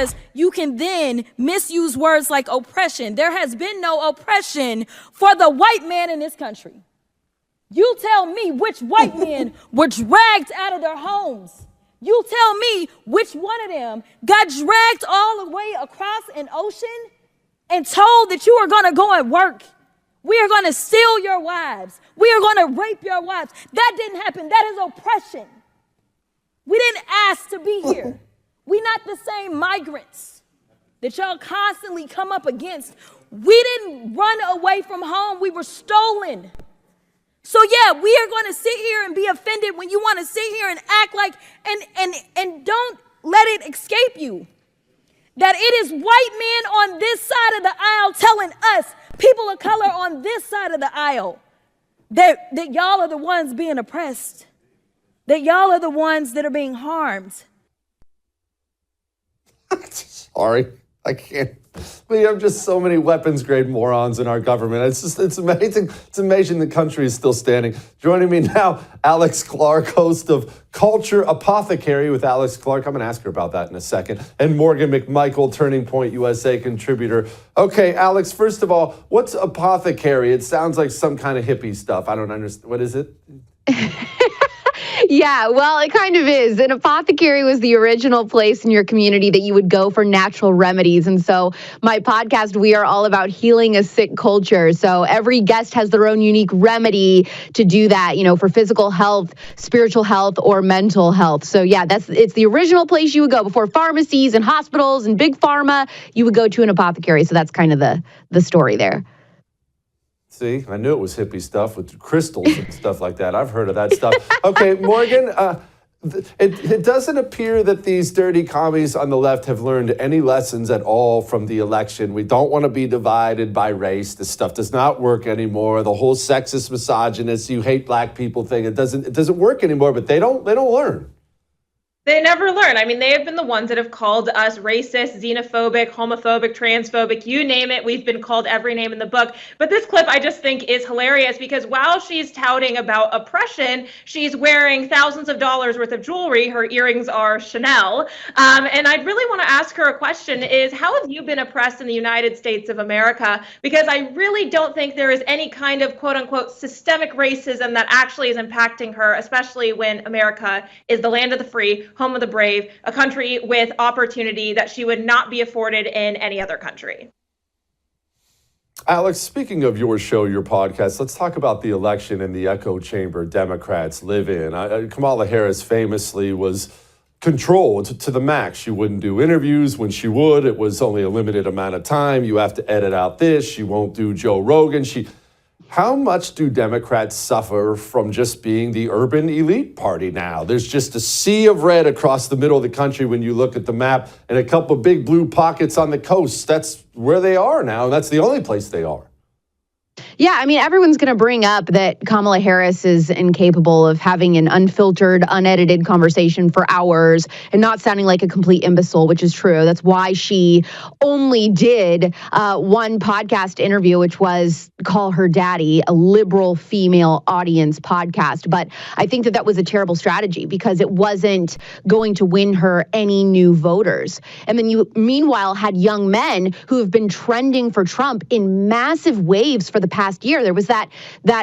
because you can then misuse words like oppression. There has been no oppression for the white man in this country. You tell me which white men were dragged out of their homes. You tell me which one of them got dragged all the way across an ocean and told that you are going to go and work. We are going to steal your wives. We are going to rape your wives. That didn't happen. That is oppression. We didn't ask to be here. We're not the same migrants that y'all constantly come up against. We didn't run away from home. We were stolen. So yeah, we are going to sit here and be offended when you want to sit here and act like, and don't let it escape you that it is white men on this side of the aisle telling us, people of color on this side of the aisle, that y'all are the ones being oppressed, that y'all are the ones that are being harmed. Sorry, I can't. We have just so many weapons grade morons in our government. It's amazing. It's amazing the country is still standing. Joining me now, Alex Clark, host of Culture Apothecary with Alex Clark. I'm going to ask her about that in a second. And Morgonn McMichael, Turning Point USA contributor. Okay, Alex, first of all, what's apothecary? It sounds like some kind of hippie stuff. I don't understand. What is it? Yeah, well, it kind of is. An apothecary was the original place in your community that you would go for natural remedies. And so my podcast, we are all about healing a sick culture. So every guest has their own unique remedy to do that, you know, for physical health, spiritual health, or mental health. So yeah, it's the original place you would go before pharmacies and hospitals and big pharma. You would go to an apothecary. So that's kind of the story there. See, I knew it was hippie stuff with crystals and stuff like that. I've heard of that stuff. Okay, Morgonn, it doesn't appear that these dirty commies on the left have learned any lessons at all from the election. We don't want to be divided by race. This stuff does not work anymore. The whole sexist, misogynist, you hate black people thing, it doesn't work anymore, but they don't learn. They never learn. I mean, they have been the ones that have called us racist, xenophobic, homophobic, transphobic, you name it. We've been called every name in the book. But this clip I just think is hilarious because while she's touting about oppression, she's wearing thousands of dollars worth of jewelry. Her earrings are Chanel. And I'd really want to ask her a question is, how have you been oppressed in the United States of America? Because I really don't think there is any kind of quote unquote systemic racism that actually is impacting her, especially when America is the land of the free, home of the brave, a country with opportunity that she would not be afforded in any other country. Alex, speaking of your show, your podcast, let's talk about the election and the echo chamber Democrats live in. Kamala Harris famously was controlled to the max. She wouldn't do interviews. When she would, it was only a limited amount of time. You have to edit out this. She won't do Joe Rogan. How much do Democrats suffer from just being the urban elite party now? There's just a sea of red across the middle of the country when you look at the map and a couple of big blue pockets on the coast. That's where they are now. That's the only place they are. Yeah, I mean, everyone's going to bring up that Kamala Harris is incapable of having an unfiltered, unedited conversation for hours and not sounding like a complete imbecile, which is true. That's why she only did one podcast interview, which was Call Her Daddy, a liberal female audience podcast. But I think that was a terrible strategy because it wasn't going to win her any new voters. And then you, meanwhile, had young men who have been trending for Trump in massive waves for the past year. There was that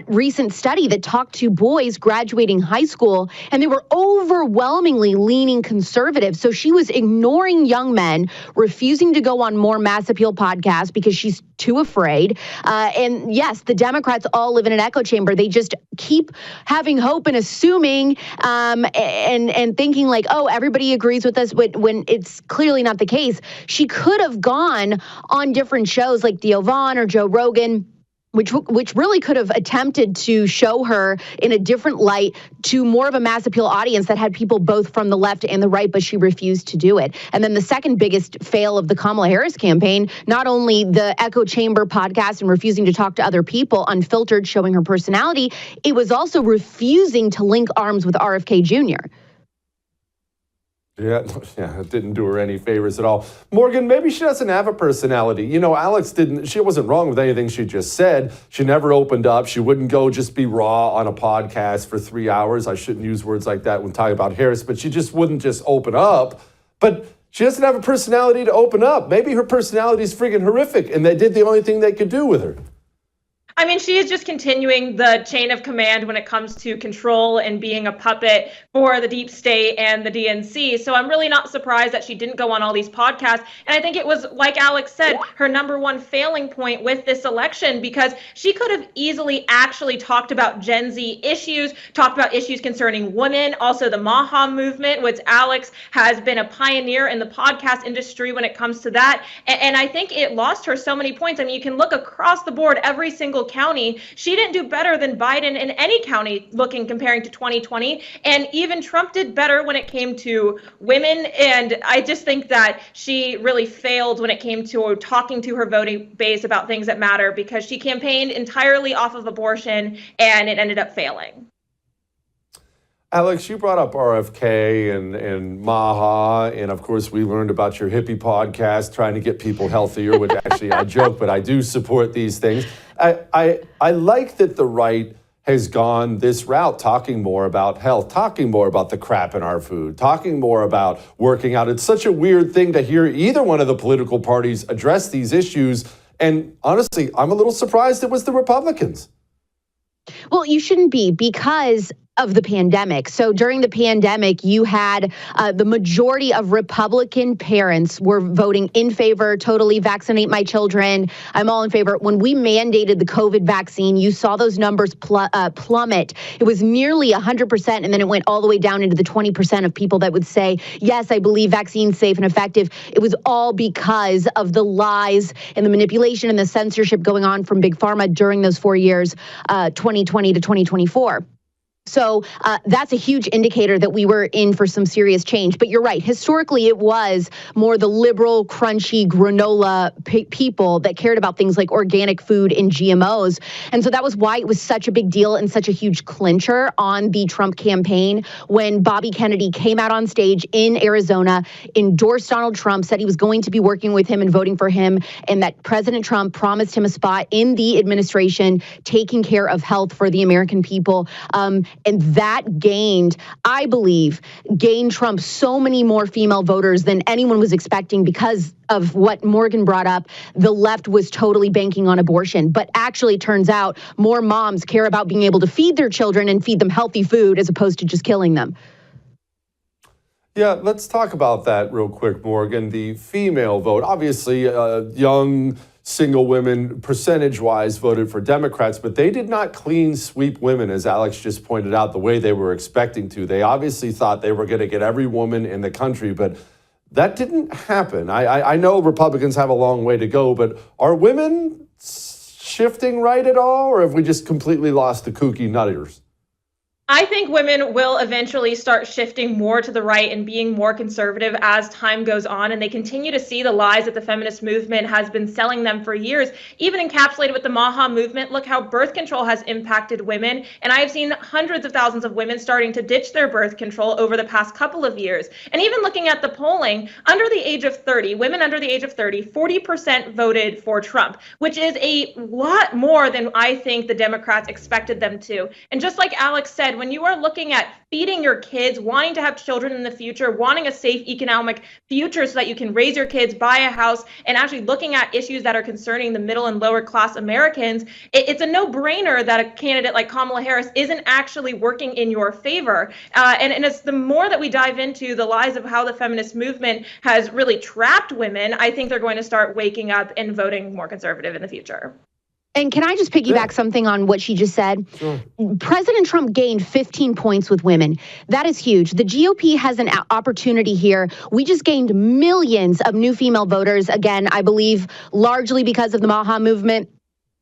recent study that talked to boys graduating high school, and they were overwhelmingly leaning conservative. So she was ignoring young men, refusing to go on more mass appeal podcasts because she's too afraid. And yes, the Democrats all live in an echo chamber. They just keep having hope and assuming and thinking like, oh, everybody agrees with us when it's clearly not the case. She could have gone on different shows like Theo Vaughn or Joe Rogan, which really could have attempted to show her in a different light to more of a mass appeal audience that had people both from the left and the right, but she refused to do it. And then the second biggest fail of the Kamala Harris campaign, not only the echo chamber podcast and refusing to talk to other people, unfiltered, showing her personality, it was also refusing to link arms with RFK Jr. Yeah, it didn't do her any favors at all. Morgonn, maybe she doesn't have a personality. You know, Alex she wasn't wrong with anything she just said. She never opened up. She wouldn't go just be raw on a podcast for 3 hours. I shouldn't use words like that when talking about Harris, but she just wouldn't just open up. But She doesn't have a personality to open up. Maybe her personality is freaking horrific, and they did the only thing they could do with her. I mean, she is just continuing the chain of command when it comes to control and being a puppet for the deep state and the DNC. So I'm really not surprised that she didn't go on all these podcasts. And I think it was, like Alex said, her number one failing point with this election, because she could have easily actually talked about Gen Z issues, talked about issues concerning women, also the Maha movement, which Alex has been a pioneer in the podcast industry when it comes to that. And I think it lost her so many points. I mean, you can look across the board, every single county. She didn't do better than Biden in any county comparing to 2020. And even Trump did better when it came to women. And I just think that she really failed when it came to talking to her voting base about things that matter, because she campaigned entirely off of abortion and it ended up failing. Alex, you brought up RFK and Maha, and of course we learned about your hippie podcast, trying to get people healthier, which actually I joke, but I do support these things. I like that the right has gone this route, talking more about health, talking more about the crap in our food, talking more about working out. It's such a weird thing to hear either one of the political parties address these issues. And honestly, I'm a little surprised it was the Republicans. Well, you shouldn't be, because of the pandemic. So during the pandemic, you had the majority of Republican parents were voting in favor, totally vaccinate my children. I'm all in favor. When we mandated the COVID vaccine, you saw those numbers plummet. It was nearly 100%, and then it went all the way down into the 20% of people that would say, yes, I believe vaccine's safe and effective. It was all because of the lies and the manipulation and the censorship going on from Big Pharma during those 4 years, 2020 to 2024. So that's a huge indicator that we were in for some serious change. But you're right. Historically, it was more the liberal, crunchy granola people that cared about things like organic food and GMOs. And so that was why it was such a big deal and such a huge clincher on the Trump campaign when Bobby Kennedy came out on stage in Arizona, endorsed Donald Trump, said he was going to be working with him and voting for him, and that President Trump promised him a spot in the administration taking care of health for the American people. And that gained, I believe, Trump so many more female voters than anyone was expecting, because of what Morgan brought up. The left was totally banking on abortion. But actually, turns out more moms care about being able to feed their children and feed them healthy food as opposed to just killing them. Yeah, let's talk about that real quick, Morgan. The female vote, obviously, young single women percentage-wise voted for Democrats, but they did not clean sweep women, as Alex just pointed out, the way they were expecting to. They obviously thought they were going to get every woman in the country, but that didn't happen. I know Republicans have a long way to go, but are women shifting right at all, or have we just completely lost the kooky nutters? I think women will eventually start shifting more to the right and being more conservative as time goes on, and they continue to see the lies that the feminist movement has been selling them for years, even encapsulated with the Maha movement. Look how birth control has impacted women, and I have seen hundreds of thousands of women starting to ditch their birth control over the past couple of years. And even looking at the polling, under the age of 30, women under the age of 30, 40% voted for Trump, which is a lot more than I think the Democrats expected them to. And just like Alex said, when you are looking at feeding your kids, wanting to have children in the future, wanting a safe economic future so that you can raise your kids, buy a house, and actually looking at issues that are concerning the middle and lower class Americans, it's a no-brainer that a candidate like Kamala Harris isn't actually working in your favor. And it's the more that we dive into the lies of how the feminist movement has really trapped women, I think they're going to start waking up and voting more conservative in the future. And can I just piggyback something on what she just said? Sure. President Trump gained 15 points with women. That is huge. The GOP has an opportunity here. We just gained millions of new female voters. Again, I believe largely because of the Maha movement.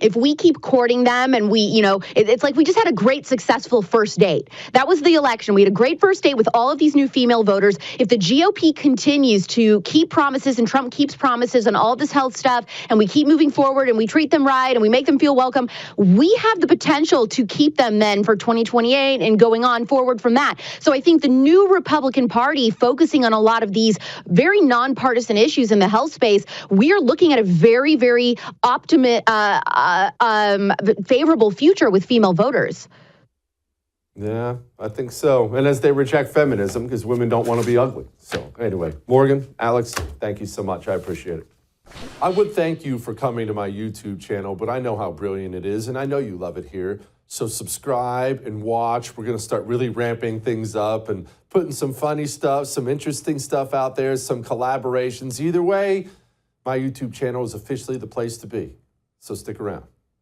If we keep courting them and it's like we just had a great, successful first date. That was the election. We had a great first date with all of these new female voters. If the GOP continues to keep promises and Trump keeps promises on all this health stuff, and we keep moving forward and we treat them right and we make them feel welcome, we have the potential to keep them then for 2028 and going on forward from that. So I think the new Republican Party focusing on a lot of these very nonpartisan issues in the health space, we are looking at a very, very favorable future with female voters. Yeah, I think so. And as they reject feminism, because women don't want to be ugly. So anyway, Morgan, Alex, thank you so much. I appreciate it. I would thank you for coming to my YouTube channel, but I know how brilliant it is, and I know you love it here. So subscribe and watch. We're going to start really ramping things up and putting some funny stuff, some interesting stuff out there, some collaborations. Either way, my YouTube channel is officially the place to be. So stick around.